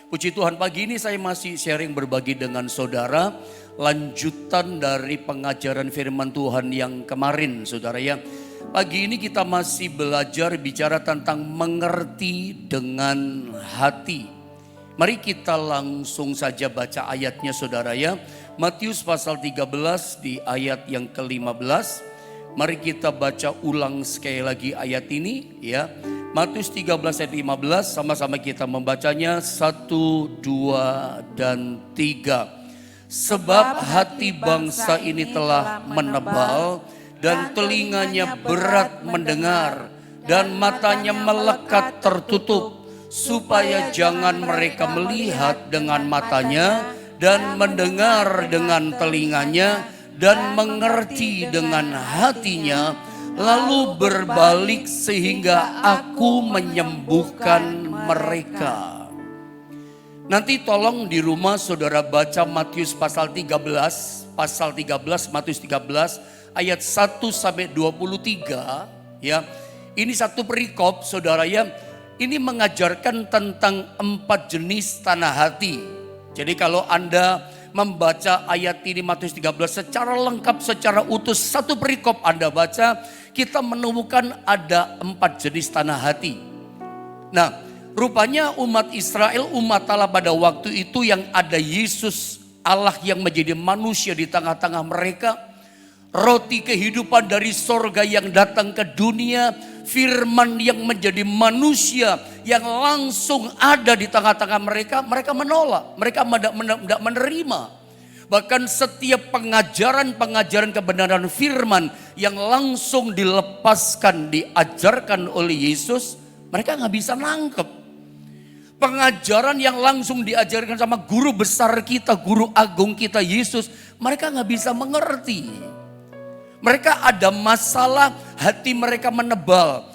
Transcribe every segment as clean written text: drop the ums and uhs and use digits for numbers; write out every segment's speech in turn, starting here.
Puji Tuhan, pagi ini saya masih sharing berbagi dengan saudara. Lanjutan dari pengajaran firman Tuhan yang kemarin, saudara ya. Pagi ini kita masih belajar bicara tentang mengerti dengan hati. Mari kita langsung saja baca ayatnya, saudara ya. Matius pasal 13 di ayat yang ke-15. Mari kita baca ulang sekali lagi ayat ini ya. Matius 13 ayat 15, sama-sama kita membacanya 1, 2, dan 3. Sebab hati bangsa ini telah menebal dan telinganya berat mendengar dan matanya melekat tertutup, supaya jangan mereka melihat dengan matanya dan mendengar dengan telinganya dan mengerti dengan hatinya, lalu berbalik sehingga aku menyembuhkan mereka. Nanti tolong di rumah saudara baca Matius pasal 13, Matius 13 ayat 1 sampai 23 ya. Ini satu perikop saudara ya. Ini mengajarkan tentang 4 jenis tanah hati. Jadi kalau Anda membaca ayat ini Matius 13 secara lengkap, secara utuh, satu perikop Anda baca, kita menemukan ada 4 jenis tanah hati. Nah, rupanya umat Israel, umat Allah pada waktu itu yang ada Yesus, Allah yang menjadi manusia di tengah-tengah mereka, roti kehidupan dari sorga yang datang ke dunia, firman yang menjadi manusia yang langsung ada di tengah-tengah mereka, mereka menolak, mereka tidak menerima. Bahkan setiap pengajaran kebenaran firman yang langsung dilepaskan, diajarkan oleh Yesus, mereka nggak bisa nangkep. Pengajaran yang langsung diajarkan sama guru besar kita, guru agung kita Yesus, mereka nggak bisa mengerti. Mereka ada masalah, hati mereka menebal.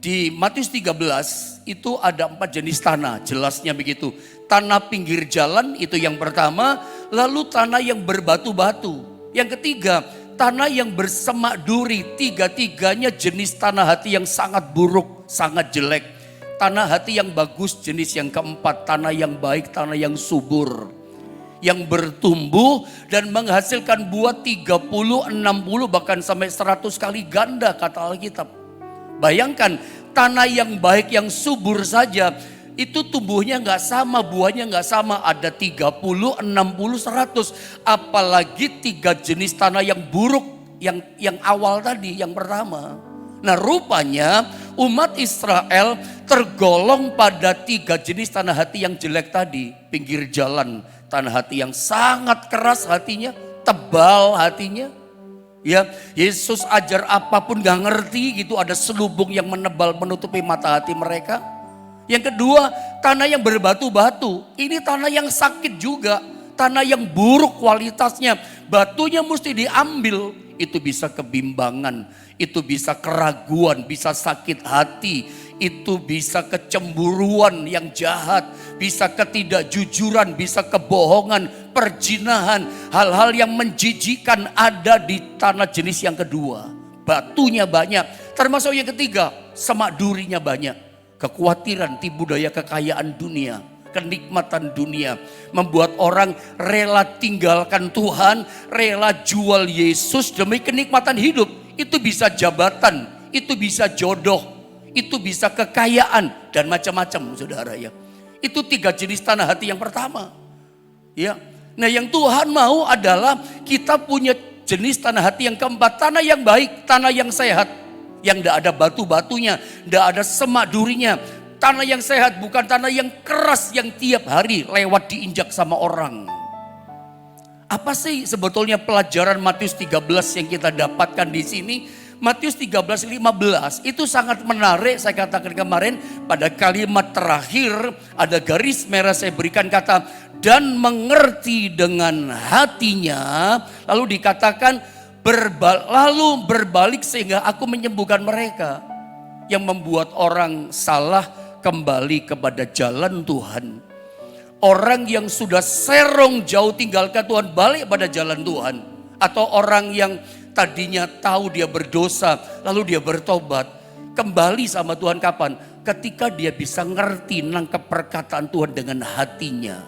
Di Matius 13 itu ada 4 jenis tanah, jelasnya begitu. Tanah pinggir jalan itu yang pertama, lalu tanah yang berbatu-batu. Yang ketiga, tanah yang bersemak duri. Tiga-tiganya jenis tanah hati yang sangat buruk, sangat jelek. Tanah hati yang bagus jenis yang keempat, tanah yang baik, tanah yang subur, yang bertumbuh dan menghasilkan buah 30, 60 bahkan sampai 100 kali ganda kata Alkitab. Bayangkan tanah yang baik yang subur saja itu tumbuhnya nggak sama, buahnya nggak sama, ada 30, 60, 100. Apalagi 3 jenis tanah yang buruk yang awal tadi, yang pertama. Nah, rupanya umat Israel tergolong pada 3 jenis tanah hati yang jelek tadi. Pinggir jalan, tanah hati yang sangat keras hatinya, tebal hatinya. Ya, Yesus ajar apapun gak ngerti gitu, ada selubung yang menebal menutupi mata hati mereka. Yang kedua, tanah yang berbatu-batu. Ini tanah yang sakit juga, tanah yang buruk kualitasnya. Batunya mesti diambil, itu bisa kebimbangan, itu bisa keraguan, bisa sakit hati, itu bisa kecemburuan yang jahat, bisa ketidakjujuran, bisa kebohongan, perzinahan, hal-hal yang menjijikan ada di tanah jenis yang kedua. Batunya banyak, termasuk yang ketiga, semak durinya banyak. Kekhawatiran, tipu daya kekayaan dunia, kenikmatan dunia membuat orang rela tinggalkan Tuhan, rela jual Yesus demi kenikmatan hidup. Itu bisa jabatan, itu bisa jodoh, itu bisa kekayaan dan macam-macam, saudara ya. Itu 3 jenis tanah hati yang pertama. Ya. Nah, yang Tuhan mau adalah kita punya jenis tanah hati yang keempat, tanah yang baik, tanah yang sehat, yang tidak ada batu-batunya, tidak ada semak durinya. Tanah yang sehat, bukan tanah yang keras yang tiap hari lewat diinjak sama orang. Apa sih sebetulnya pelajaran Matius 13 yang kita dapatkan di sini? Matius 13:15 itu sangat menarik. Saya katakan kemarin pada kalimat terakhir ada garis merah saya berikan kata dan mengerti dengan hatinya. Lalu dikatakan lalu berbalik sehingga aku menyembuhkan mereka. Yang membuat orang salah kembali kepada jalan Tuhan. Orang yang sudah serong jauh tinggalkan Tuhan balik pada jalan Tuhan. Atau orang yang tadinya tahu dia berdosa lalu dia bertobat. Kembali sama Tuhan kapan? ketika dia bisa ngerti nangkep perkataan Tuhan dengan hatinya.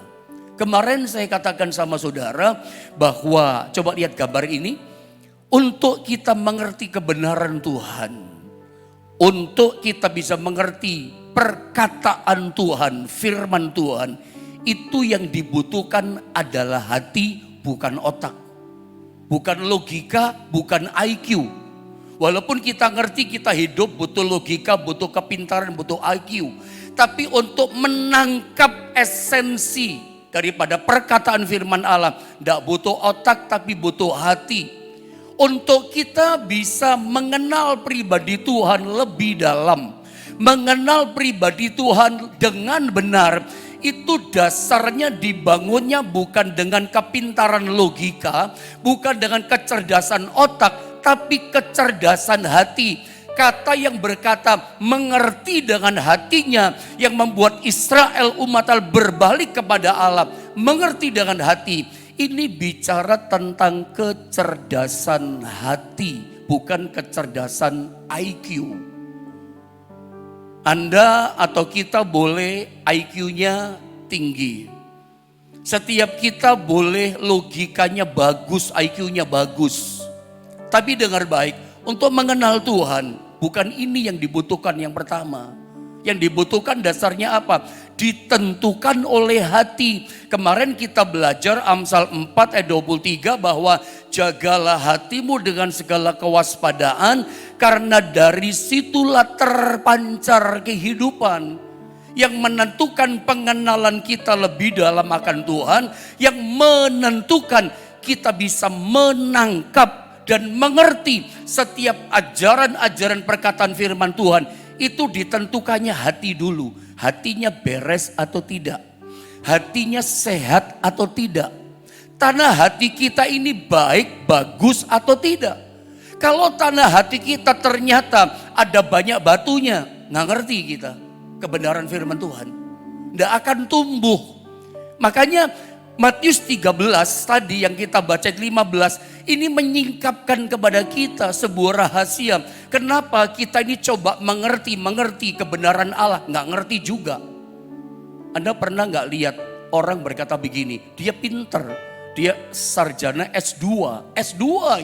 Kemarin saya katakan sama saudara bahwa coba lihat gambar ini. Untuk kita mengerti kebenaran Tuhan, untuk kita bisa mengerti perkataan Tuhan, firman Tuhan, itu yang dibutuhkan adalah hati, bukan otak. Bukan logika, bukan IQ. Walaupun kita ngerti kita hidup butuh logika, butuh kepintaran, butuh IQ. Tapi untuk menangkap esensi daripada perkataan firman Allah, tidak butuh otak tapi butuh hati. Untuk kita bisa mengenal pribadi Tuhan lebih dalam, mengenal pribadi Tuhan dengan benar, itu dasarnya dibangunnya bukan dengan kepintaran logika, bukan dengan kecerdasan otak, tapi kecerdasan hati. Kata yang berkata mengerti dengan hatinya yang membuat Israel umat Allah berbalik kepada Allah, mengerti dengan hati. Ini bicara tentang kecerdasan hati, bukan kecerdasan IQ. Anda atau kita boleh IQ-nya tinggi. Setiap kita boleh logikanya bagus, IQ-nya bagus. Tapi dengar baik, untuk mengenal Tuhan, bukan ini yang dibutuhkan yang pertama. Yang dibutuhkan dasarnya apa? Ditentukan oleh hati. Kemarin kita belajar Amsal 4 ayat 23 bahwa jagalah hatimu dengan segala kewaspadaan karena dari situlah terpancar kehidupan. Yang menentukan pengenalan kita lebih dalam akan Tuhan, yang menentukan kita bisa menangkap dan mengerti setiap ajaran-ajaran perkataan firman Tuhan. Itu ditentukannya hati dulu. Hatinya beres atau tidak. Hatinya sehat atau tidak. Tanah hati kita ini baik, bagus atau tidak. Kalau tanah hati kita ternyata ada banyak batunya, nggak ngerti kita kebenaran firman Tuhan. Nggak akan tumbuh. Makanya Matius 13 tadi yang kita baca 15 ini menyingkapkan kepada kita sebuah rahasia. Kenapa kita ini coba mengerti kebenaran Allah, nggak ngerti juga. Anda pernah nggak lihat orang berkata begini, dia pinter, dia sarjana S2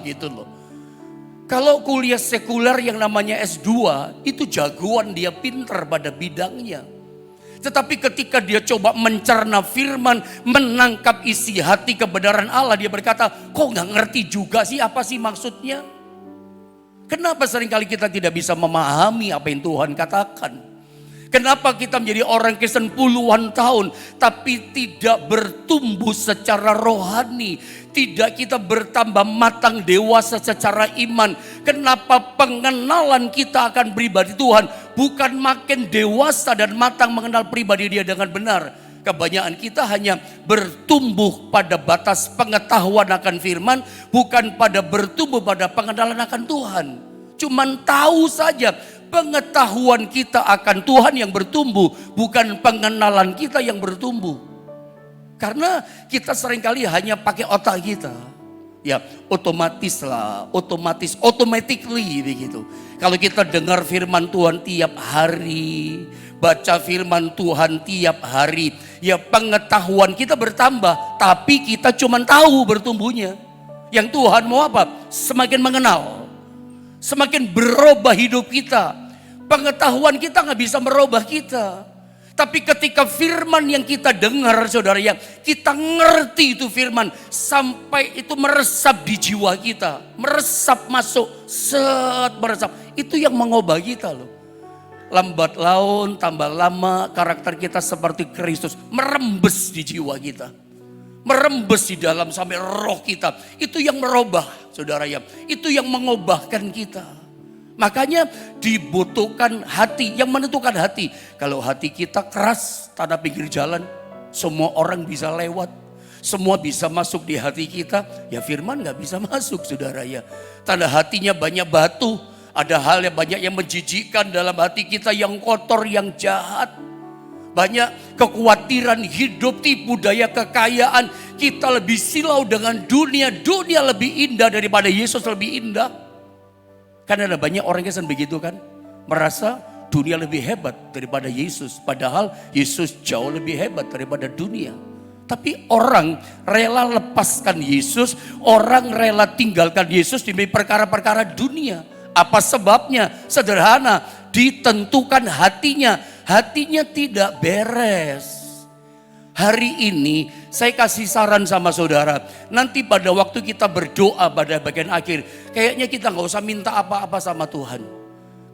gitu loh. Kalau kuliah sekuler yang namanya S2 itu jagoan, dia pinter pada bidangnya. Tetapi ketika dia coba mencerna firman, menangkap isi hati kebenaran Allah, dia berkata, kok nggak ngerti juga sih apa sih maksudnya? Kenapa seringkali kita tidak bisa memahami apa yang Tuhan katakan? Kenapa kita menjadi orang Kristen puluhan tahun tapi tidak bertumbuh secara rohani? Tidak kita bertambah matang dewasa secara iman. Kenapa pengenalan kita akan pribadi Tuhan bukan makin dewasa dan matang mengenal pribadi Dia dengan benar? Kebanyakan kita hanya bertumbuh pada batas pengetahuan akan firman, bukan pada bertumbuh pada pengenalan akan Tuhan. Cuman tahu saja. Pengetahuan kita akan Tuhan yang bertumbuh, bukan pengenalan kita yang bertumbuh. Karena kita seringkali hanya pakai otak kita. Ya automatically begitu. Kalau kita dengar firman Tuhan tiap hari, baca firman Tuhan tiap hari, ya pengetahuan kita bertambah, tapi kita cuma tahu bertumbuhnya. Yang Tuhan mau apa? Semakin mengenal, semakin berubah hidup kita. Pengetahuan kita nggak bisa merubah kita. Tapi ketika firman yang kita dengar saudara, yang kita ngerti itu firman, sampai itu meresap di jiwa kita. Meresap masuk, meresap. Itu yang mengubah kita loh. Lambat laun, tambah lama karakter kita seperti Kristus. Merembes di jiwa kita. Merembes di dalam sampai roh kita. Itu yang merubah saudara ya. Itu yang mengubahkan kita. Makanya dibutuhkan hati, yang menentukan hati. Kalau hati kita keras, tanah pinggir jalan, semua orang bisa lewat. Semua bisa masuk di hati kita, ya firman gak bisa masuk saudara ya. Tanda hatinya banyak batu, ada hal yang banyak yang menjijikkan dalam hati kita, yang kotor, yang jahat. Banyak kekhawatiran hidup, tipu daya kekayaan. Kita lebih silau dengan dunia, dunia lebih indah daripada Yesus lebih indah. Kan ada banyak orang Kristen begitu kan, merasa dunia lebih hebat daripada Yesus. Padahal Yesus jauh lebih hebat daripada dunia. Tapi orang rela lepaskan Yesus, orang rela tinggalkan Yesus demi perkara-perkara dunia. Apa sebabnya? Sederhana, ditentukan hatinya. Hatinya tidak beres. Hari ini saya kasih saran sama saudara. Nanti pada waktu kita berdoa pada bagian akhir, kayaknya kita gak usah minta apa-apa sama Tuhan.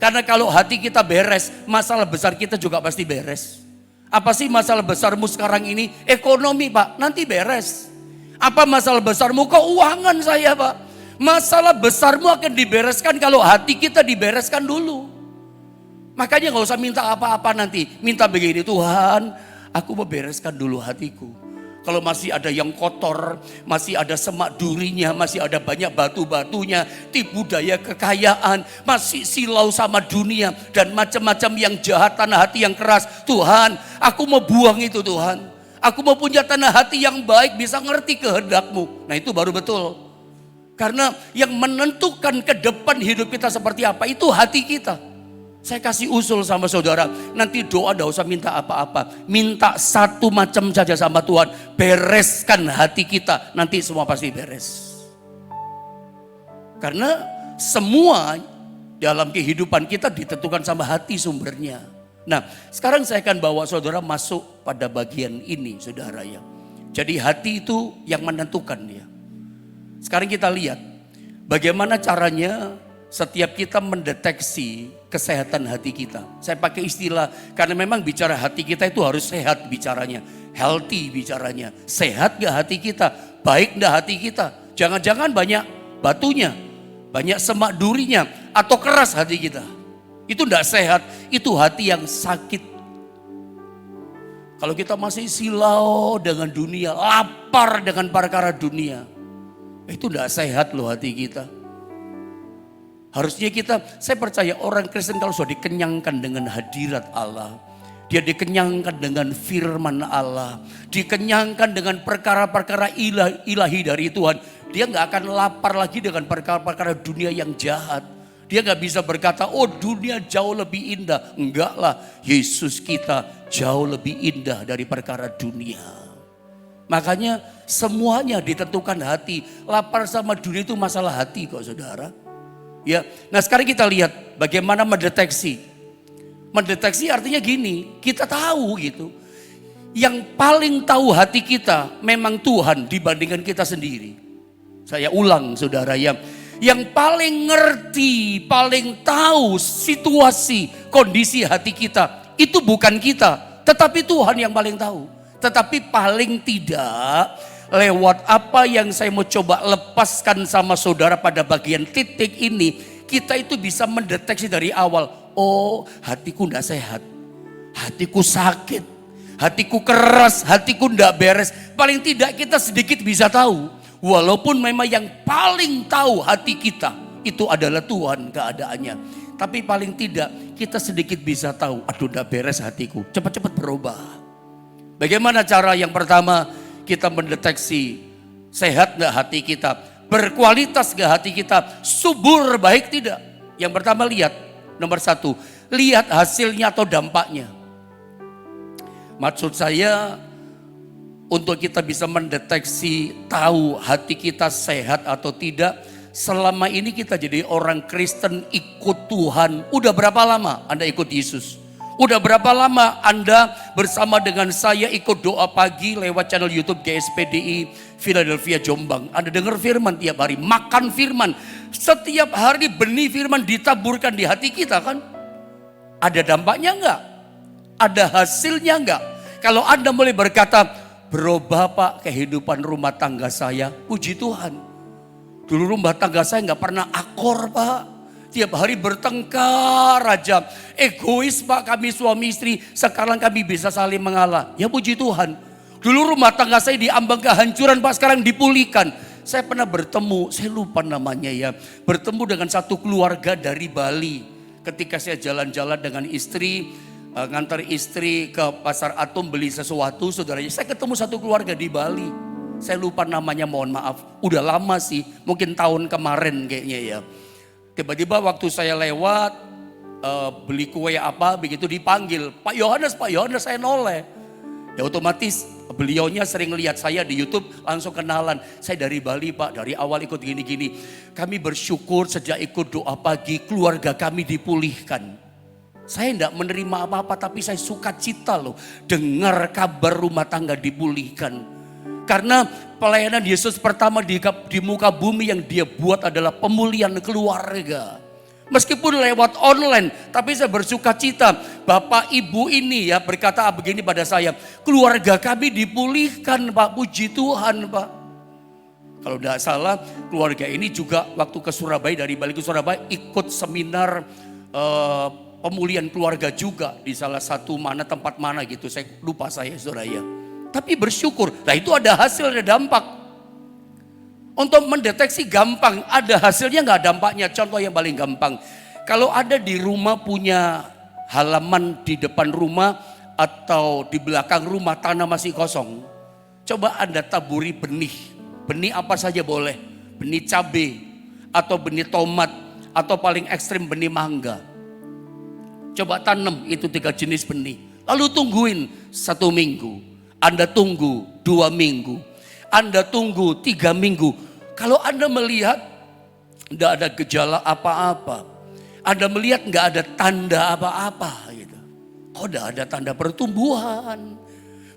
Karena kalau hati kita beres, masalah besar kita juga pasti beres. Apa sih masalah besarmu sekarang ini? Ekonomi Pak, nanti beres. Apa masalah besarmu? Keuangan saya Pak. Masalah besarmu akan dibereskan kalau hati kita dibereskan dulu. Makanya gak usah minta apa-apa nanti. Minta begini, Tuhan, aku mau bereskan dulu hatiku. Kalau masih ada yang kotor, masih ada semak durinya, masih ada banyak batu-batunya, tipu daya kekayaan, masih silau sama dunia dan macam-macam yang jahat, tanah hati yang keras. Tuhan, aku mau buang itu Tuhan. Aku mau punya tanah hati yang baik, bisa ngerti kehendak-Mu. Nah itu baru betul. Karena yang menentukan ke depan hidup kita seperti apa, itu hati kita. Saya kasih usul sama saudara, nanti doa gak usah minta apa-apa. Minta satu macam saja sama Tuhan, bereskan hati kita, nanti semua pasti beres. Karena semua dalam kehidupan kita ditentukan sama hati sumbernya. Nah sekarang saya akan bawa saudara masuk pada bagian ini saudara ya. Jadi hati itu yang menentukan ya. Sekarang kita lihat bagaimana caranya setiap kita mendeteksi kesehatan hati kita. Saya pakai istilah karena memang bicara hati kita itu harus sehat bicaranya. Healthy bicaranya. Sehat gak hati kita? Baik gak hati kita? Jangan-jangan banyak batunya, banyak semak durinya, atau keras hati kita. Itu gak sehat, itu hati yang sakit. Kalau kita masih silau dengan dunia, lapar dengan perkara dunia, itu gak sehat loh hati kita. Harusnya saya percaya orang Kristen kalau sudah dikenyangkan dengan hadirat Allah, dia dikenyangkan dengan firman Allah, dikenyangkan dengan perkara-perkara ilahi dari Tuhan, dia gak akan lapar lagi dengan perkara-perkara dunia yang jahat. Dia gak bisa berkata, oh dunia jauh lebih indah. Enggak lah, Yesus kita jauh lebih indah dari perkara dunia. Makanya semuanya ditentukan hati. Lapar sama dunia itu masalah hati kok saudara. Ya, nah sekarang kita lihat bagaimana mendeteksi. Mendeteksi artinya gini, kita tahu gitu. Yang paling tahu hati kita memang Tuhan dibandingkan kita sendiri. Saya ulang saudara ya. Yang paling ngerti, paling tahu situasi, kondisi hati kita. Itu bukan kita, tetapi Tuhan yang paling tahu. Tetapi paling tidak lewat apa yang saya mau coba lepaskan sama saudara pada bagian titik ini, kita itu bisa mendeteksi dari awal. Oh, hatiku tidak sehat, hatiku sakit, hatiku keras, hatiku tidak beres. Paling tidak kita sedikit bisa tahu. Walaupun memang yang paling tahu hati kita itu adalah Tuhan keadaannya. Tapi paling tidak kita sedikit bisa tahu, aduh tidak beres hatiku, cepat-cepat berubah. Bagaimana cara yang pertama? Kita mendeteksi sehat gak hati kita, berkualitas gak hati kita, subur baik tidak. Yang pertama lihat, nomor satu, lihat hasilnya atau dampaknya. Maksud saya untuk kita bisa mendeteksi tahu hati kita sehat atau tidak. Selama ini kita jadi orang Kristen ikut Tuhan, udah berapa lama Anda ikut Yesus? Udah berapa lama Anda bersama dengan saya ikut doa pagi lewat channel YouTube GSPDI Philadelphia Jombang. Anda dengar firman tiap hari, makan firman. Setiap hari benih firman ditaburkan di hati kita kan? Ada dampaknya enggak? Ada hasilnya enggak? Kalau Anda mulai berkata, berubah Pak kehidupan rumah tangga saya, puji Tuhan. Dulu rumah tangga saya enggak pernah akor Pak. Tiap hari bertengkar aja. Egois Pak kami suami istri. Sekarang kami bisa saling mengalah. Ya puji Tuhan. Dulu rumah tangga saya diambang kehancuran Pak. Sekarang dipulihkan. Saya pernah bertemu. Saya lupa namanya ya. Bertemu dengan satu keluarga dari Bali. Ketika saya jalan-jalan dengan istri. Ngantar istri ke pasar Atom beli sesuatu. Saudaranya. Saya ketemu satu keluarga di Bali. Saya lupa namanya, mohon maaf. Udah lama sih. Mungkin tahun kemarin kayaknya ya. Tiba-tiba waktu saya lewat, beli kue apa, begitu dipanggil, Pak Yohanes saya noleh. Ya otomatis beliaunya sering lihat saya di YouTube, langsung kenalan. Saya dari Bali Pak, dari awal ikut gini-gini. Kami bersyukur sejak ikut doa pagi, keluarga kami dipulihkan. Saya tidak menerima apa-apa, tapi saya sukacita loh dengar kabar rumah tangga dipulihkan. Karena pelayanan Yesus pertama di muka bumi yang dia buat adalah pemulihan keluarga. Meskipun lewat online, tapi saya bersuka cita. Bapak ibu ini ya berkata begini pada saya, keluarga kami dipulihkan Pak, puji Tuhan Pak. Kalau tidak salah keluarga ini juga waktu ke Surabaya, dari Bali ke Surabaya ikut seminar pemulihan keluarga juga di salah satu tempat mana gitu, saya lupa saudara ya. Tapi bersyukur, nah itu ada hasil, ada dampak. Untuk mendeteksi gampang, ada hasilnya nggak dampaknya. Contoh yang paling gampang, kalau ada di rumah punya halaman di depan rumah atau di belakang rumah tanah masih kosong, coba Anda taburi benih. Benih apa saja boleh, benih cabai atau benih tomat atau paling ekstrim benih mangga. Coba tanam itu 3 jenis benih, lalu tungguin 1 minggu, Anda tunggu 2 minggu, Anda tunggu 3 minggu. Kalau Anda melihat tidak ada gejala apa-apa, Anda melihat nggak ada tanda apa-apa, gitu. Kok tidak ada tanda pertumbuhan?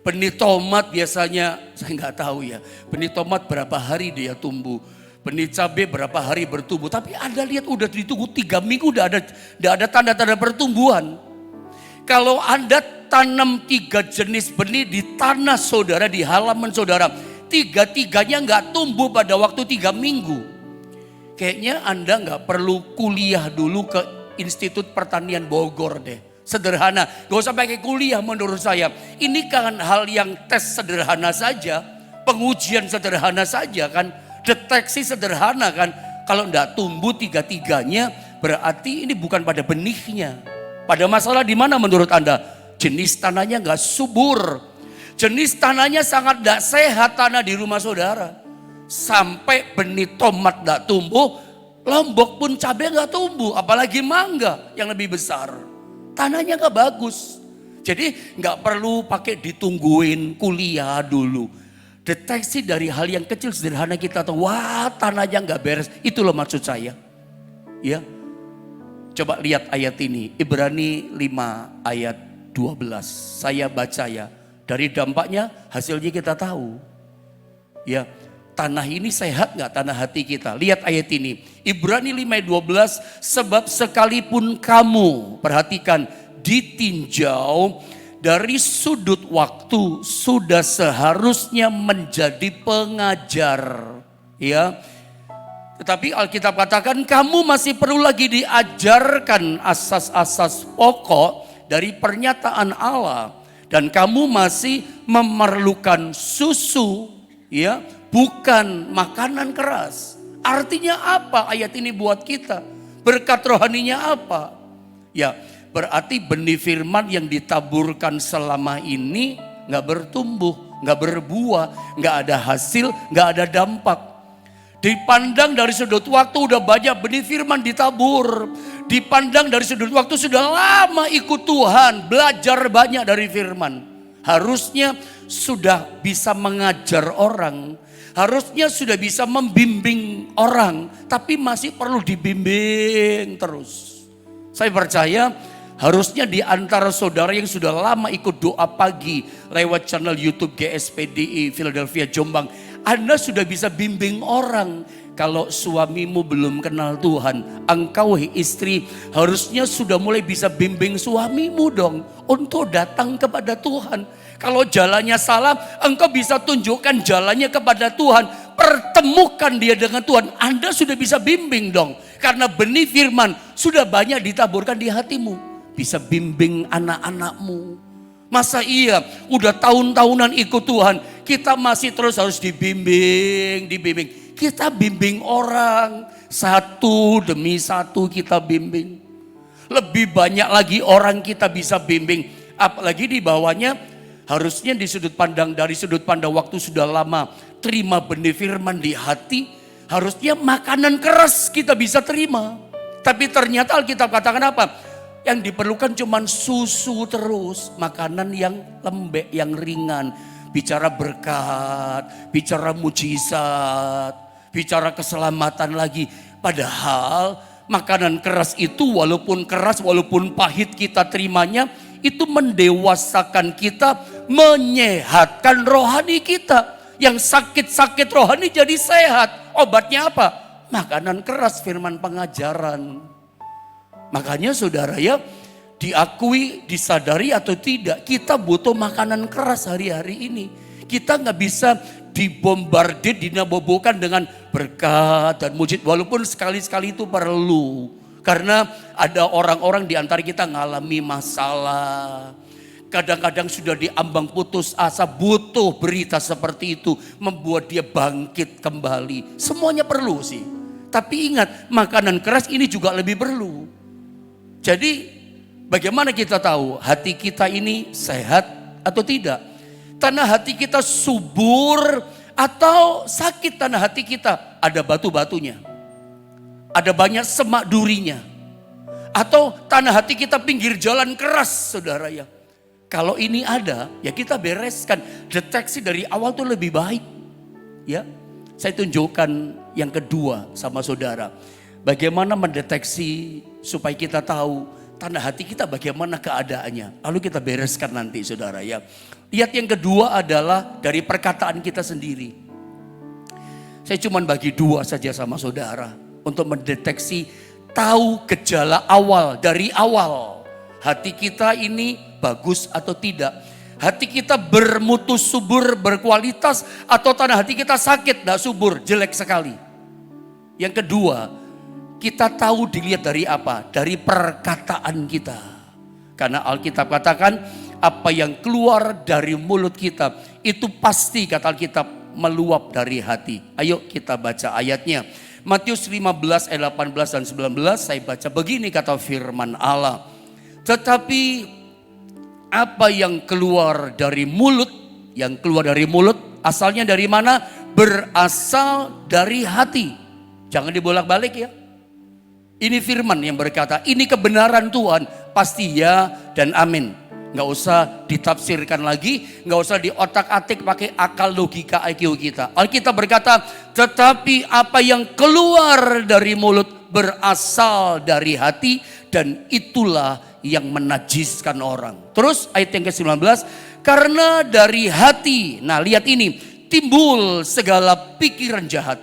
Benih tomat biasanya saya nggak tahu ya. Benih tomat berapa hari dia tumbuh? Benih cabai berapa hari bertumbuh? Tapi Anda lihat udah ditunggu 3 minggu, tidak ada tanda-tanda pertumbuhan. Kalau Anda tanam 3 jenis benih di tanah saudara, di halaman saudara, 3-tiganya nggak tumbuh pada waktu 3 minggu. Kayaknya Anda nggak perlu kuliah dulu ke Institut Pertanian Bogor deh. Sederhana, gak usah pakai kuliah menurut saya. Ini kan hal yang tes sederhana saja, pengujian sederhana saja kan, deteksi sederhana kan. Kalau nggak tumbuh 3-tiganya berarti ini bukan pada benihnya. Pada masalah di mana menurut Anda? Jenis tanahnya nggak subur. Jenis tanahnya sangat tidak sehat tanah di rumah saudara. Sampai benih tomat tidak tumbuh, lombok pun cabai nggak tumbuh, apalagi mangga yang lebih besar. Tanahnya nggak bagus. Jadi nggak perlu pakai ditungguin kuliah dulu. Deteksi dari hal yang kecil sederhana kita tahu, wah tanahnya nggak beres. Itu loh maksud saya. Ya, coba lihat ayat ini, Ibrani 5 ayat 12. Saya baca ya. Dari dampaknya hasilnya kita tahu. Ya, tanah ini sehat nggak tanah hati kita? Lihat ayat ini. Ibrani 5:12, sebab sekalipun kamu, perhatikan, ditinjau dari sudut waktu, sudah seharusnya menjadi pengajar. Ya. Tetapi Alkitab katakan kamu masih perlu lagi diajarkan asas-asas pokok dari pernyataan Allah. Dan kamu masih memerlukan susu, ya, bukan makanan keras. Artinya apa ayat ini buat kita? Berkat rohaninya apa? Ya, berarti benih firman yang ditaburkan selama ini nggak bertumbuh, nggak berbuah, nggak ada hasil, nggak ada dampak. Dipandang dari sudut waktu udah banyak benih firman ditabur. Dipandang dari sudut waktu sudah lama ikut Tuhan, belajar banyak dari firman. Harusnya sudah bisa mengajar orang, harusnya sudah bisa membimbing orang, tapi masih perlu dibimbing terus. Saya percaya harusnya di antara saudara yang sudah lama ikut doa pagi lewat channel YouTube GSPDI Philadelphia Jombang, Anda sudah bisa bimbing orang. Kalau suamimu belum kenal Tuhan, engkau istri harusnya sudah mulai bisa bimbing suamimu dong untuk datang kepada Tuhan. Kalau jalannya salah, engkau bisa tunjukkan jalannya kepada Tuhan. Pertemukan dia dengan Tuhan. Anda sudah bisa bimbing dong. Karena benih firman sudah banyak ditaburkan di hatimu. Bisa bimbing anak-anakmu. Masa iya udah tahun-tahunan ikut Tuhan, kita masih terus harus dibimbing. Kita bimbing orang, satu demi satu kita bimbing. Lebih banyak lagi orang kita bisa bimbing. Apalagi di bawahnya harusnya dari sudut pandang waktu sudah lama terima benih firman di hati. Harusnya makanan keras kita bisa terima. Tapi ternyata Alkitab katakan apa? Yang diperlukan cuman susu terus, makanan yang lembek, yang ringan. Bicara berkat, bicara mujizat, bicara keselamatan lagi. Padahal makanan keras itu walaupun keras, walaupun pahit kita terimanya, itu mendewasakan kita, menyehatkan rohani kita. Yang sakit-sakit rohani jadi sehat. Obatnya apa? Makanan keras, firman pengajaran. Makanya saudara ya, diakui, disadari atau tidak, kita butuh makanan keras hari-hari ini. Kita nggak bisa dibombardir, dinabobokan dengan berkat dan mujizat. Walaupun sekali-sekali itu perlu. Karena ada orang-orang di antara kita ngalami masalah. Kadang-kadang sudah diambang putus asa, butuh berita seperti itu. Membuat dia bangkit kembali. Semuanya perlu sih. Tapi ingat, makanan keras ini juga lebih perlu. Jadi bagaimana kita tahu hati kita ini sehat atau tidak? Tanah hati kita subur atau sakit tanah hati kita? Ada batu-batunya. Ada banyak semak durinya. Atau tanah hati kita pinggir jalan keras, saudara ya. Kalau ini ada, ya kita bereskan. Deteksi dari awal tuh lebih baik. Ya, saya tunjukkan yang kedua sama saudara. Bagaimana mendeteksi supaya kita tahu tanah hati kita bagaimana keadaannya. Lalu kita bereskan nanti saudara ya. Lihat yang kedua adalah dari perkataan kita sendiri. Saya cuma bagi dua saja sama saudara. Untuk mendeteksi tahu gejala awal dari awal. Hati kita ini bagus atau tidak. Hati kita bermutu subur, berkualitas. Atau tanah hati kita sakit, tidak subur, jelek sekali. Yang kedua, kita tahu dilihat dari apa? Dari perkataan kita. Karena Alkitab katakan apa yang keluar dari mulut kita itu pasti kata Alkitab meluap dari hati. Ayo kita baca ayatnya. Matius 15 ayat 18 dan 19 saya baca begini kata firman Allah. Tetapi apa yang keluar dari mulut, asalnya dari mana? Berasal dari hati. Jangan dibolak-balik ya. Ini firman yang berkata, ini kebenaran Tuhan, pasti ya dan amin. Nggak usah ditafsirkan lagi, nggak usah diotak-atik pakai akal logika IQ kita. Alkitab berkata, tetapi apa yang keluar dari mulut berasal dari hati dan itulah yang menajiskan orang. Terus ayat yang ke-19, karena dari hati, nah lihat ini, timbul segala pikiran jahat,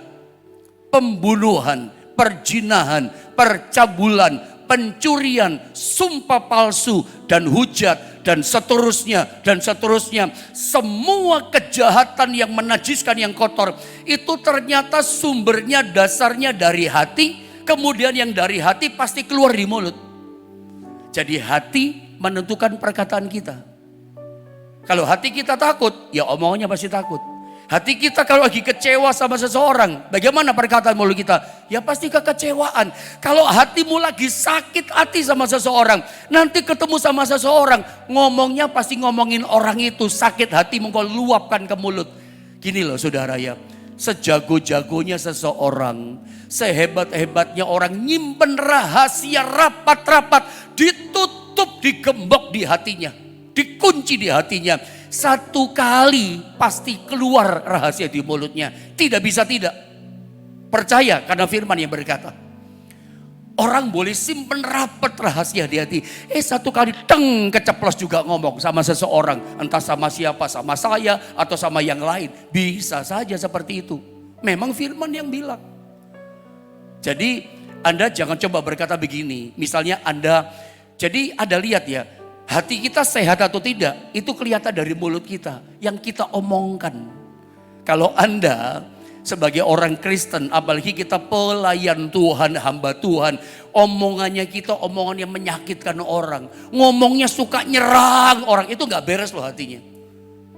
pembunuhan, perjinahan, percabulan, pencurian, sumpah palsu, dan hujat, dan seterusnya, dan seterusnya. Semua kejahatan yang menajiskan, yang kotor, itu ternyata sumbernya, dasarnya dari hati, kemudian yang dari hati pasti keluar di mulut. Jadi hati menentukan perkataan kita. Kalau hati kita takut, ya omongannya pasti takut. Hati kita kalau lagi kecewa sama seseorang, bagaimana perkataan mulut kita? Ya pasti kekecewaan. Kalau hatimu lagi sakit hati sama seseorang, nanti ketemu sama seseorang, ngomongnya pasti ngomongin orang itu, sakit hati mengkau luapkan ke mulut. Gini loh saudara ya, sejago-jagonya seseorang, sehebat-hebatnya orang nyimpen rahasia rapat-rapat, ditutup, digembok di hatinya, dikunci di hatinya. Satu kali pasti keluar rahasia di mulutnya. Tidak bisa tidak. Percaya karena firman yang berkata. Orang boleh simpen rapat rahasia di hati. Satu kali keceplos juga ngomong sama seseorang. Entah sama siapa, sama saya atau sama yang lain. Bisa saja seperti itu. Memang firman yang bilang. Jadi Anda jangan coba berkata begini. Misalnya jadi Anda lihat ya. Hati kita sehat atau tidak, itu kelihatan dari mulut kita, yang kita omongkan. Kalau Anda sebagai orang Kristen, apalagi kita pelayan Tuhan, hamba Tuhan, omongannya kita omongan yang menyakitkan orang. Ngomongnya suka nyerang orang, itu gak beres loh hatinya.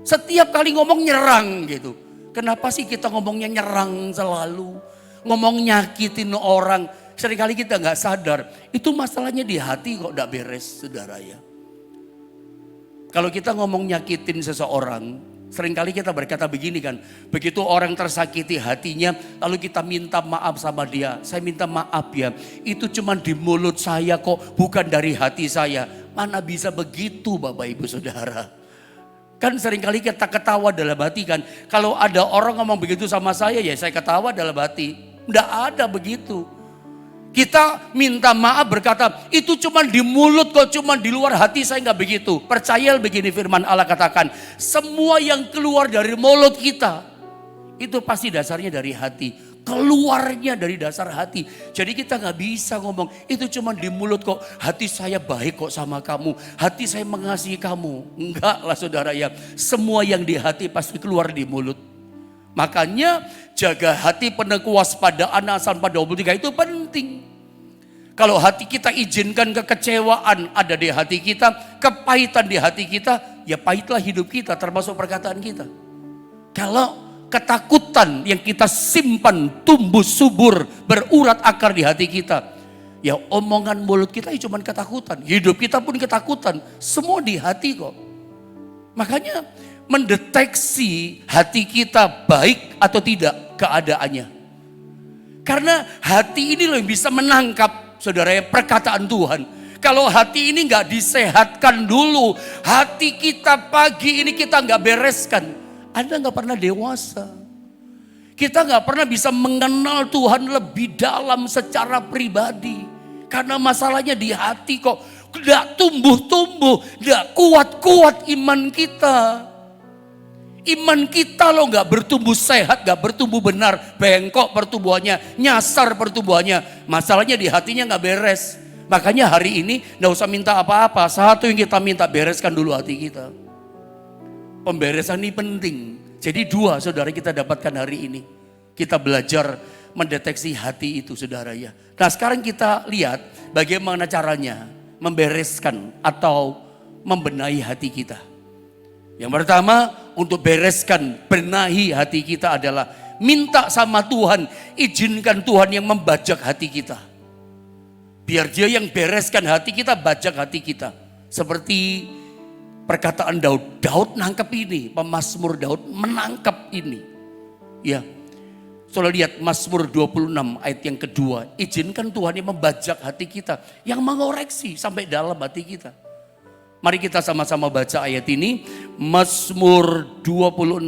Setiap kali ngomong nyerang gitu. Kenapa sih kita ngomongnya nyerang selalu? Ngomong nyakitin orang, seringkali kita gak sadar. Itu masalahnya di hati kok gak beres, saudara ya. Kalau kita ngomong nyakitin seseorang, Seringkali kita berkata begini kan, begitu orang tersakiti hatinya, lalu kita minta maaf sama dia. Saya minta maaf ya, itu cuma di mulut saya kok, bukan dari hati saya. Mana bisa begitu Bapak Ibu Saudara. Kan seringkali kita ketawa dalam hati kan. Kalau ada orang ngomong begitu sama saya, ya saya ketawa dalam hati. Nggak ada begitu. Kita minta maaf berkata, itu cuma di mulut kok, cuma di luar hati saya nggak begitu. Percaya begini firman Allah katakan, semua yang keluar dari mulut kita, itu pasti dasarnya dari hati. Keluarnya dari dasar hati. Jadi kita nggak bisa ngomong, itu cuma di mulut kok, hati saya baik kok sama kamu, hati saya mengasihi kamu. Enggak lah saudara ya, semua yang di hati pasti keluar di mulut. Makanya jaga hati penuh kewaspadaan Amsal 4:23 itu penting. Kalau hati kita izinkan kekecewaan ada di hati kita, kepahitan di hati kita, ya pahitlah hidup kita termasuk perkataan kita. Kalau ketakutan yang kita simpan tumbuh subur berurat akar di hati kita, ya omongan mulut kita cuma ketakutan, hidup kita pun ketakutan, semua di hati kok. Makanya mendeteksi hati kita baik atau tidak keadaannya. Karena hati ini loh yang bisa menangkap saudara ya perkataan Tuhan. Kalau hati ini nggak disehatkan dulu, hati kita pagi ini kita nggak bereskan, Anda nggak pernah dewasa. Kita nggak pernah bisa mengenal Tuhan lebih dalam secara pribadi. Karena masalahnya di hati kok. Nggak tumbuh-tumbuh, nggak kuat-kuat iman kita. Iman kita loh nggak bertumbuh sehat, nggak bertumbuh benar, bengkok pertumbuhannya, nyasar pertumbuhannya. Masalahnya di hatinya nggak beres. Makanya hari ini nggak usah minta apa-apa. Satu yang kita minta, bereskan dulu hati kita. Pemberesan ini penting. Jadi dua saudara kita dapatkan hari ini. Kita belajar mendeteksi hati itu saudara ya. Nah sekarang kita lihat bagaimana caranya membereskan atau membenahi hati kita. Yang pertama, untuk bereskan, benahi hati kita adalah minta sama Tuhan, izinkan Tuhan yang membajak hati kita. Biar dia yang bereskan hati kita, bajak hati kita. Seperti perkataan Daud, Daud nangkep ini, pemazmur Daud menangkap ini. Ya, saudara lihat Mazmur 26 ayat yang kedua, izinkan Tuhan yang membajak hati kita, yang mengoreksi sampai dalam hati kita. Mari kita sama-sama baca ayat ini, Mazmur 26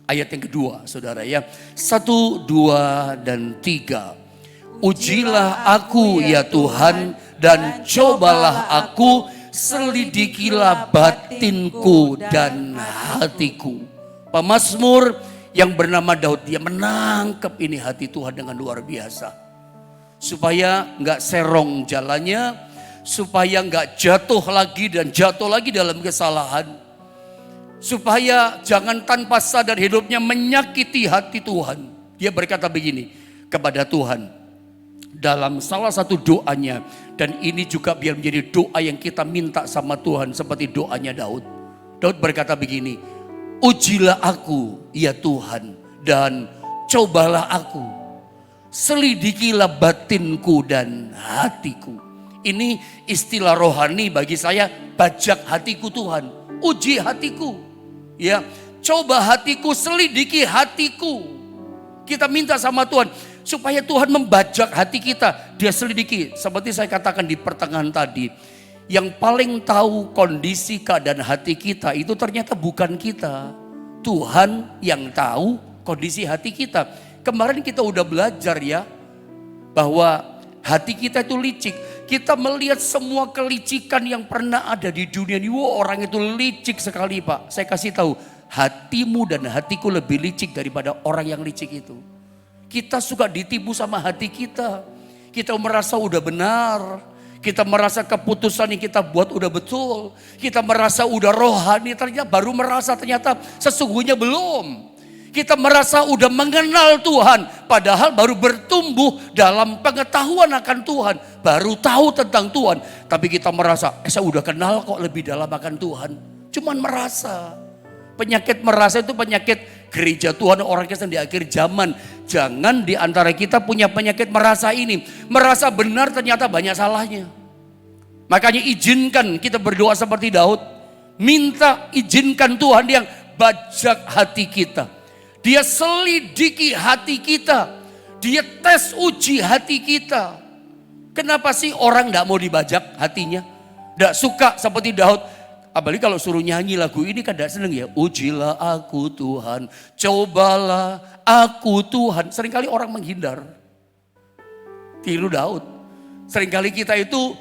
ayat yang kedua saudara ya. 1, 2, dan 3. Ujilah aku ya Tuhan dan cobalah aku, selidikilah batinku dan hatiku. Pemazmur yang bernama Daud, dia menangkap ini hati Tuhan dengan luar biasa. Supaya nggak serong jalannya, supaya nggak jatuh lagi dan jatuh lagi dalam kesalahan. Supaya jangan tanpa sadar hidupnya menyakiti hati Tuhan. Dia berkata begini kepada Tuhan dalam salah satu doanya. Dan ini juga biar menjadi doa yang kita minta sama Tuhan seperti doanya Daud. Daud berkata begini, ujilah aku ya Tuhan dan cobalah aku, selidikilah batinku dan hatiku. Ini istilah rohani bagi saya, bajak hatiku Tuhan, uji hatiku, ya, coba hatiku, selidiki hatiku. Kita minta sama Tuhan supaya Tuhan membajak hati kita, dia selidiki. Seperti saya katakan di pertengahan tadi, yang paling tahu kondisi keadaan hati kita itu ternyata bukan kita, Tuhan yang tahu kondisi hati kita. Kemarin kita udah belajar ya, bahwa hati kita itu licik. Kita melihat semua kelicikan yang pernah ada di dunia ini. Wah, orang itu licik sekali Pak. Saya kasih tahu, hatimu dan hatiku lebih licik daripada orang yang licik itu. Kita suka ditipu sama hati kita. Kita merasa udah benar. Kita merasa keputusan yang kita buat udah betul. Kita merasa udah rohani, ternyata baru merasa ternyata sesungguhnya belum. Kita merasa udah mengenal Tuhan, padahal baru bertumbuh dalam pengetahuan akan Tuhan, baru tahu tentang Tuhan. Tapi kita merasa, saya udah kenal kok lebih dalam akan Tuhan. Cuman merasa. Penyakit merasa itu penyakit gereja Tuhan, orang Kristen di akhir zaman. Jangan di antara kita punya penyakit merasa ini. Merasa benar ternyata banyak salahnya. Makanya izinkan kita berdoa seperti Daud. Minta izinkan Tuhan yang bajak hati kita. Dia selidiki hati kita. Dia tes uji hati kita. Kenapa sih orang tidak mau dibajak hatinya? Tidak suka seperti Daud. Apalagi kalau suruh nyanyi lagu ini kan tidak seneng ya. Ujilah aku Tuhan, cobalah aku Tuhan. Seringkali orang menghindar. Tiru Daud. Seringkali kita itu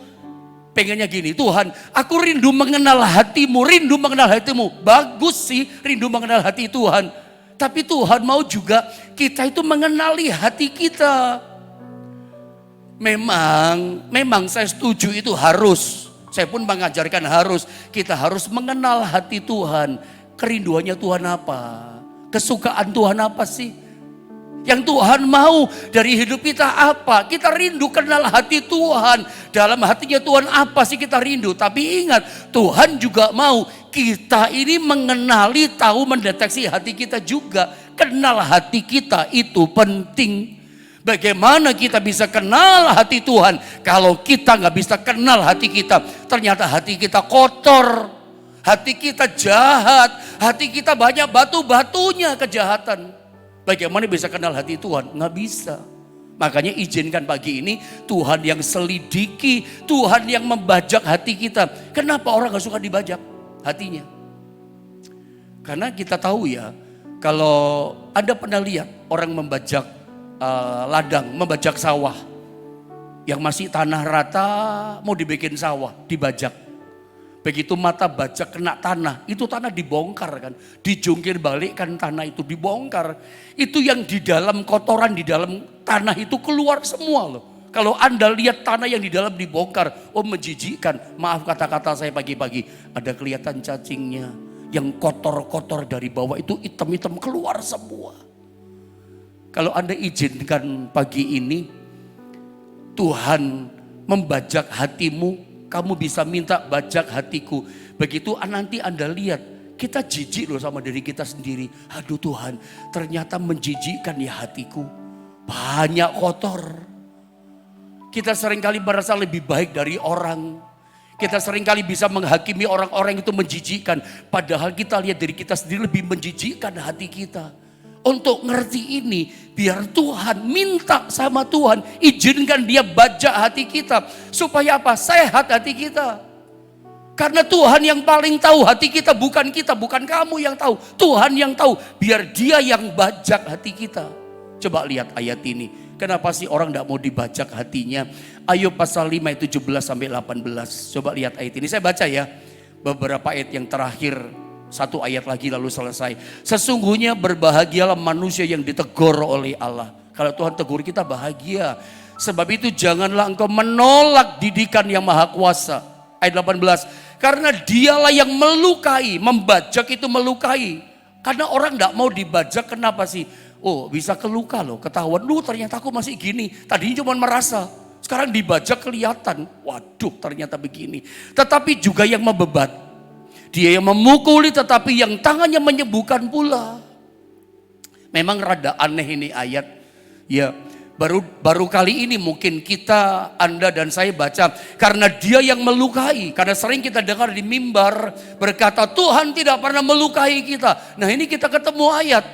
pengennya gini. Tuhan, aku rindu mengenal hatimu, rindu mengenal hatimu. Bagus sih rindu mengenal hati Tuhan. Tapi Tuhan mau juga kita itu mengenali hati kita. Memang saya setuju itu harus. Saya pun mengajarkan harus. Kita harus mengenal hati Tuhan. Kerinduannya Tuhan apa? Kesukaan Tuhan apa sih? Yang Tuhan mau dari hidup kita apa? Kita rindu kenal hati Tuhan. Dalam hatinya Tuhan apa sih kita rindu? Tapi ingat, Tuhan juga mau kita ini mengenali, tahu, mendeteksi hati kita juga. Kenal hati kita itu penting. Bagaimana kita bisa kenal hati Tuhan kalau kita nggak bisa kenal hati kita? Ternyata hati kita kotor, hati kita jahat, hati kita banyak batu-batunya kejahatan. Bagaimana bisa kenal hati Tuhan? Nggak bisa. Makanya izinkan pagi ini Tuhan yang selidiki, Tuhan yang membajak hati kita. Kenapa orang nggak suka dibajak hatinya? Karena kita tahu ya, kalau Anda pernah lihat orang membajak ladang, membajak sawah yang masih tanah rata, mau dibikin sawah, dibajak. Begitu mata bajak kena tanah, itu tanah dibongkar kan, dijungkir balik kan tanah itu dibongkar. Itu yang di dalam kotoran di dalam tanah itu keluar semua loh. Kalau Anda lihat tanah yang di dalam dibongkar, oh menjijikkan. Maaf kata-kata saya pagi-pagi, ada kelihatan cacingnya, yang kotor-kotor dari bawah itu hitam-hitam keluar semua. Kalau Anda izinkan pagi ini Tuhan membajak hatimu, kamu bisa minta bajak hatiku. Begitu nanti Anda lihat, kita jijik loh sama diri kita sendiri. Aduh Tuhan, ternyata menjijikkan ya hatiku. Banyak kotor. Kita seringkali merasa lebih baik dari orang. Kita seringkali bisa menghakimi orang-orang itu menjijikkan. Padahal kita lihat diri kita sendiri lebih menjijikkan hati kita. Untuk ngerti ini, biar Tuhan minta sama Tuhan, izinkan dia bajak hati kita. Supaya apa? Sehat hati kita. Karena Tuhan yang paling tahu hati kita, bukan kamu yang tahu. Tuhan yang tahu, biar dia yang bajak hati kita. Coba lihat ayat ini. Kenapa sih orang tidak mau dibajak hatinya? Ayub pasal 5 ayat 17 sampai 18. Coba lihat ayat ini, saya baca ya. Beberapa ayat yang terakhir. Satu ayat lagi lalu selesai. Sesungguhnya berbahagialah manusia yang ditegur oleh Allah. Kalau Tuhan tegur kita bahagia. Sebab itu janganlah engkau menolak didikan yang maha kuasa. Ayat 18. Karena dialah yang melukai. Membajak itu melukai. Karena orang tidak mau dibajak, kenapa sih? Oh bisa keluka loh, ketahuan. Ternyata aku masih gini. Tadinya cuma merasa. Sekarang dibajak kelihatan. Waduh ternyata begini. Tetapi juga yang membebat. Dia yang memukuli tetapi yang tangannya menyembuhkan pula. Memang rada aneh ini ayat. Ya, baru kali ini mungkin kita, Anda dan saya baca. Karena dia yang melukai. Karena sering kita dengar di mimbar berkata Tuhan tidak pernah melukai kita. Nah ini kita ketemu ayat.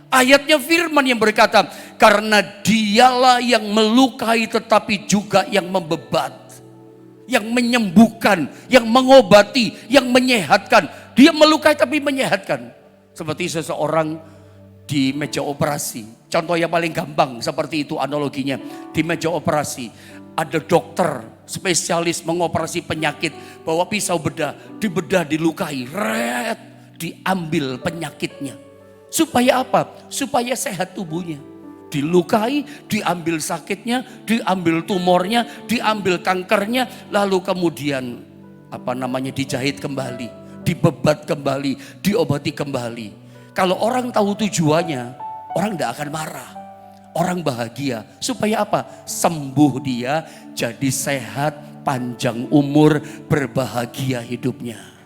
Ayatnya firman yang berkata karena dialah yang melukai tetapi juga yang membebat. Yang menyembuhkan, yang mengobati, yang menyehatkan. Dia melukai tapi menyehatkan. Seperti seseorang di meja operasi. Contoh yang paling gampang seperti itu analoginya. Di meja operasi ada dokter spesialis mengoperasi penyakit. Bawa pisau bedah, dibedah dilukai. Diambil penyakitnya. Supaya apa? Supaya sehat tubuhnya. Dilukai, diambil sakitnya, diambil tumornya, diambil kankernya, lalu kemudian dijahit kembali, dibebat kembali, diobati kembali. Kalau orang tahu tujuannya, orang tidak akan marah. Orang bahagia, supaya apa? Sembuh dia, jadi sehat, panjang umur, berbahagia hidupnya.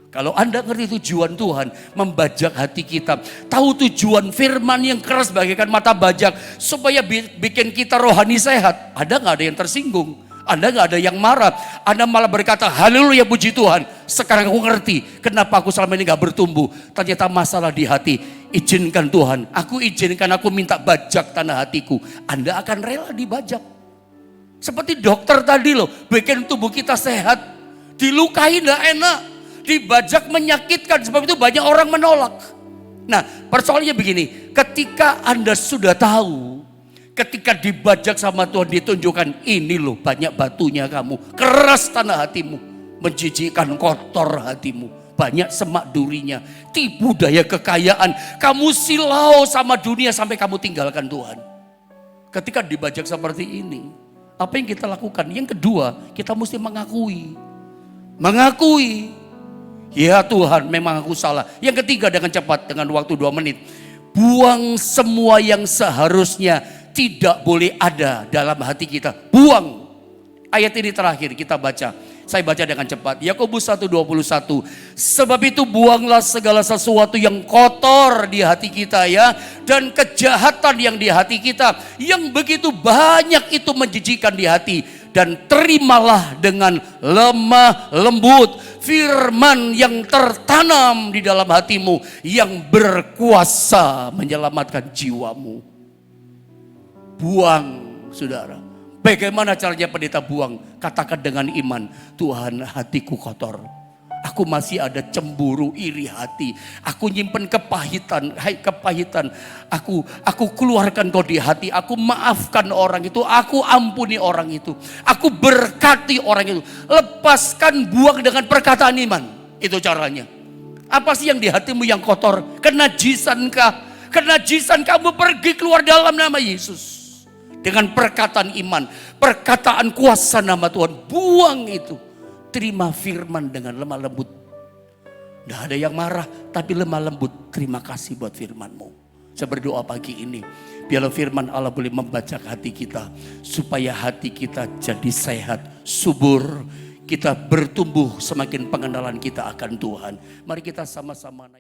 Kalau Anda ngerti tujuan Tuhan, membajak hati kita. Tahu tujuan firman yang keras bagaikan mata bajak. Supaya bikin kita rohani sehat. Ada gak ada yang tersinggung? Anda nggak ada yang marah. Anda malah berkata, haleluya puji Tuhan. Sekarang aku ngerti kenapa aku selama ini nggak bertumbuh. Ternyata masalah di hati. Izinkan Tuhan, aku izinkan, aku minta bajak tanah hatiku. Anda akan rela dibajak. Seperti dokter tadi loh, bikin tubuh kita sehat. Dilukai nggak enak, dibajak menyakitkan. Sebab itu banyak orang menolak. Nah persoalannya begini, ketika Anda sudah tahu, ketika dibajak sama Tuhan ditunjukkan, ini loh banyak batunya kamu, keras tanah hatimu, menjijikkan, kotor hatimu, banyak semak durinya, tipu daya kekayaan, kamu silau sama dunia sampai kamu tinggalkan Tuhan. Ketika dibajak seperti ini, apa yang kita lakukan? Yang kedua, kita mesti mengakui. Ya Tuhan, memang aku salah. Yang ketiga, dengan cepat, dengan waktu 2 menit, buang semua yang seharusnya tidak boleh ada dalam hati kita. Buang. Ayat ini terakhir kita baca. Saya baca dengan cepat. Yakobus 1:21. Sebab itu buanglah segala sesuatu yang kotor di hati kita ya. Dan kejahatan yang di hati kita. Yang begitu banyak itu menjijikan di hati. Dan terimalah dengan lemah lembut firman yang tertanam di dalam hatimu. Yang berkuasa menyelamatkan jiwamu. Buang saudara. Bagaimana caranya pendeta buang? Katakan dengan iman, Tuhan hatiku kotor. Aku masih ada cemburu, iri hati. Aku nyimpen kepahitan, kepahitan. Aku keluarkan kau di hati. Aku maafkan orang itu. Aku ampuni orang itu. Aku berkati orang itu. Lepaskan, buang dengan perkataan iman. Itu caranya. Apa sih yang di hatimu yang kotor? Kenajisankah? Kenajisan kamu pergi keluar dalam nama Yesus. Dengan perkataan iman, perkataan kuasa nama Tuhan, buang itu. Terima firman dengan lemah lembut. Tidak ada yang marah, tapi lemah lembut. Terima kasih buat firman-Mu. Saya berdoa pagi ini, biarlah firman Allah boleh membajak hati kita. Supaya hati kita jadi sehat, subur. Kita bertumbuh semakin pengenalan kita akan Tuhan. Mari kita sama-sama naik.